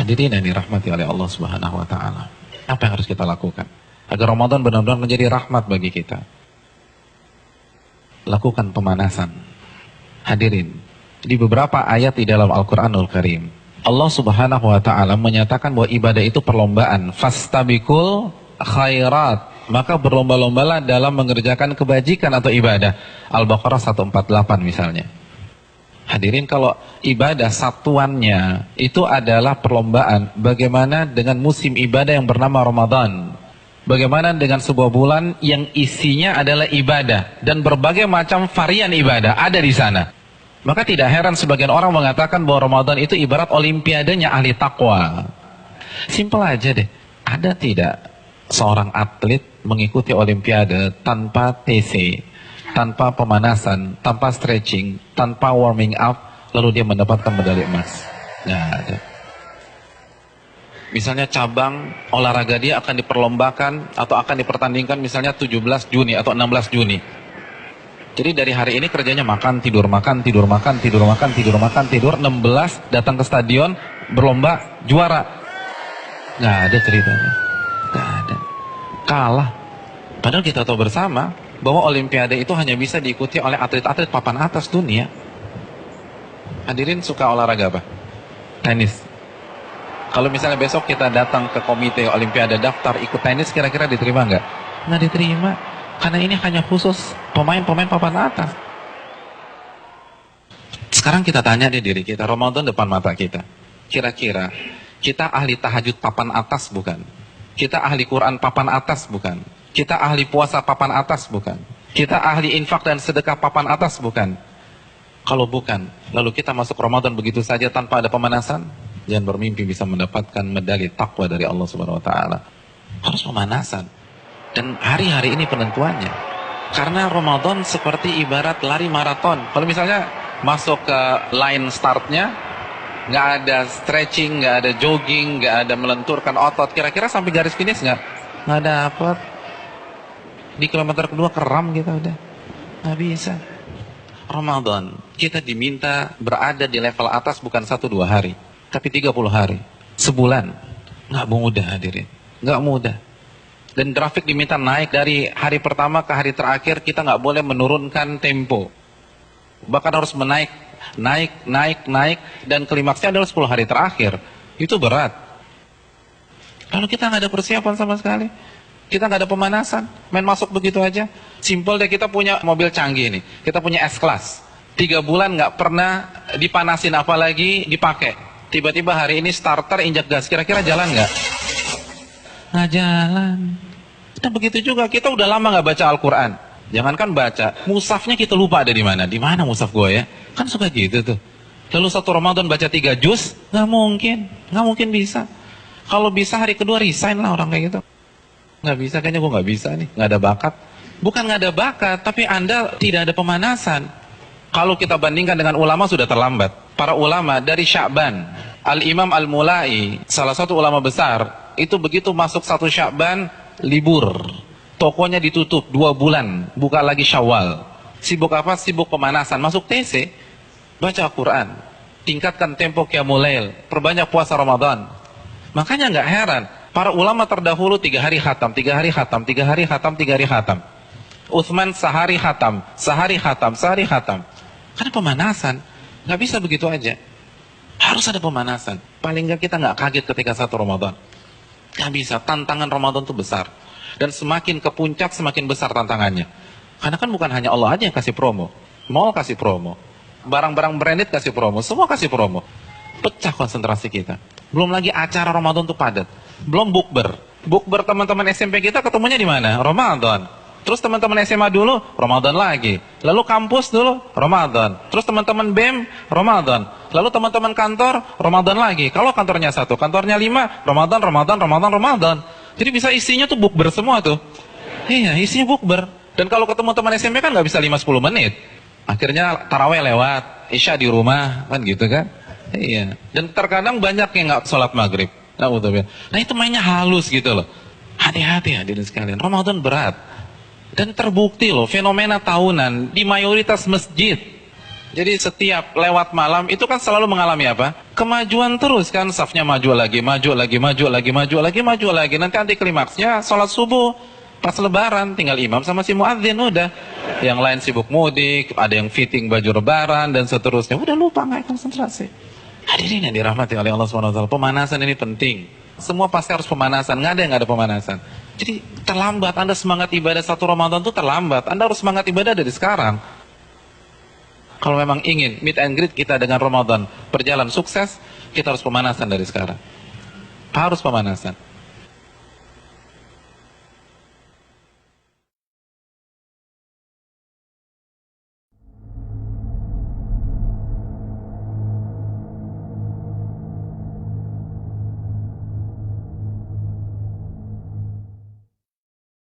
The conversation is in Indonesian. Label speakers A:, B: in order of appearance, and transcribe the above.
A: Hadirin yang dirahmati oleh Allah Subhanahu wa taala. Apa yang harus kita lakukan agar Ramadan benar-benar menjadi rahmat bagi kita? Lakukan pemanasan. Hadirin, di beberapa ayat di dalam Al-Qur'anul Karim, Allah Subhanahu wa taala menyatakan bahwa ibadah itu perlombaan. Fastabiqul khairat, maka berlomba-lombalah dalam mengerjakan kebajikan atau ibadah. Al-Baqarah 148 misalnya. Hadirin, kalau ibadah satuannya itu adalah perlombaan, bagaimana dengan musim ibadah yang bernama Ramadan? Bagaimana dengan sebuah bulan yang isinya adalah ibadah dan berbagai macam varian ibadah ada di sana? Maka tidak heran sebagian orang mengatakan bahwa Ramadan itu ibarat olimpiadenya ahli takwa. Simpel aja deh. Ada tidak seorang atlet mengikuti olimpiade tanpa TC, tanpa pemanasan, tanpa stretching, tanpa warming up, lalu dia mendapatkan medali emas? Nggak ada. Misalnya cabang olahraga dia akan diperlombakan atau akan dipertandingkan misalnya 17 Juni atau 16 Juni. Jadi dari hari ini kerjanya makan, tidur, makan, tidur, makan, tidur, makan, tidur, makan, tidur. 16 datang ke stadion, berlomba, juara. Nggak ada ceritanya. Nggak ada. Kalah. Padahal kita tahu bersama bahwa olimpiade itu hanya bisa diikuti oleh atlet-atlet papan atas dunia. Hadirin suka olahraga apa? Tenis. Kalau misalnya besok kita datang ke komite olimpiade daftar ikut tenis, kira-kira diterima nggak? Nggak diterima. Karena ini hanya khusus pemain-pemain papan atas. Sekarang kita tanya deh diri kita, Ramadan depan mata kita. Kira-kira kita ahli tahajud papan atas bukan? Kita ahli Quran papan atas bukan? Kita ahli puasa papan atas bukan? Kita ahli infak dan sedekah papan atas bukan? Kalau bukan, lalu kita masuk Ramadan begitu saja tanpa ada pemanasan? Jangan bermimpi bisa mendapatkan medali takwa dari Allah Subhanahu wa taala. Harus pemanasan. Dan hari-hari ini penentuannya. Karena Ramadan seperti ibarat lari maraton. Kalau misalnya masuk ke line startnya, nggak ada stretching, nggak ada jogging, nggak ada melenturkan otot, kira-kira sampai garis finish nggak dapat. Di kilometer kedua keram kita udah, nggak bisa. Ramadan kita diminta berada di level atas bukan 1-2 hari, tapi 30 hari, sebulan. Nggak mudah hadirin, nggak mudah. Dan grafik diminta naik dari hari pertama ke hari terakhir, kita nggak boleh menurunkan tempo. Bahkan harus naik, dan klimaksnya adalah 10 hari terakhir. Itu berat. Lalu kita nggak ada persiapan sama sekali. Kita nggak ada pemanasan, main masuk begitu aja. Simpel deh, kita punya mobil canggih nih, kita punya S-Class. 3 bulan nggak pernah dipanasin, apalagi dipakai. Tiba-tiba hari ini starter injak gas, kira-kira jalan nggak? Nggak jalan. Dan begitu juga, kita udah lama nggak baca Al-Quran. Jangankan baca, mushafnya kita lupa ada di mana. Di mana mushaf gue ya? Kan suka gitu tuh. Lalu satu Ramadan baca 3 juz, nggak mungkin bisa. Kalau bisa hari kedua resign lah orang kayak gitu. Nggak bisa, kayaknya gue nggak bisa nih, nggak ada bakat. Bukan nggak ada bakat, tapi Anda tidak ada pemanasan. Kalau kita bandingkan dengan ulama sudah terlambat. Para ulama dari Sya'ban, Al-Imam Al-Mulai, salah satu ulama besar, itu begitu masuk 1 Sya'ban, libur. Tokonya ditutup 2 bulan, buka lagi Syawal. Sibuk apa? Sibuk pemanasan. Masuk TC, baca Quran, tingkatkan tempo Qiyamul Lail, perbanyak puasa Ramadan. Makanya nggak heran, para ulama terdahulu 3 hari khatam, 3 hari khatam, 3 hari khatam, 3 hari khatam. Utsman sehari khatam, sehari khatam, sehari khatam. Karena pemanasan, nggak bisa begitu aja. Harus ada pemanasan. Paling nggak kita nggak kaget ketika 1 Ramadan. Nggak bisa, tantangan Ramadan itu besar. Dan semakin ke puncak, semakin besar tantangannya. Karena kan bukan hanya Allah aja yang kasih promo. Mall kasih promo. Barang-barang branded kasih promo. Semua kasih promo. Pecah konsentrasi kita. Belum lagi acara Ramadan itu padat. Belum bukber. Bukber teman-teman SMP kita ketemunya di mana? Ramadan. Terus teman-teman SMA dulu, Ramadan lagi. Lalu kampus dulu, Ramadan. Terus teman-teman BEM, Ramadan. Lalu teman-teman kantor, Ramadan lagi. Kalau kantornya 1, kantornya 5, Ramadan. Jadi bisa isinya tuh bukber semua tuh. Iya, isinya bukber. Dan kalau ketemu teman SMP kan nggak bisa 5-10 menit. Akhirnya taraweh lewat, Isya di rumah, kan gitu kan. Iya. Dan terkadang banyak yang nggak sholat maghrib. Nah itu mainnya halus gitu loh. Hati-hati hadirin sekalian, Ramadan berat. Dan terbukti loh, fenomena tahunan di mayoritas masjid. Jadi setiap lewat malam itu kan selalu mengalami apa? Kemajuan terus kan, safnya maju lagi, maju lagi, maju lagi, maju lagi, maju lagi. Nanti anti klimaksnya sholat subuh pas lebaran, tinggal imam sama si muadzin udah. Yang lain sibuk mudik, ada yang fitting baju lebaran dan seterusnya. Udah lupa, nggak konsentrasi. Hadirin yang dirahmati oleh Allah SWT, pemanasan ini penting. Semua pasti harus pemanasan, nggak ada yang nggak ada pemanasan. Jadi terlambat, Anda semangat ibadah satu Ramadan itu terlambat. Anda harus semangat ibadah dari sekarang. Kalau memang ingin meet and greet kita dengan Ramadan berjalan sukses, kita harus pemanasan dari sekarang. Harus pemanasan.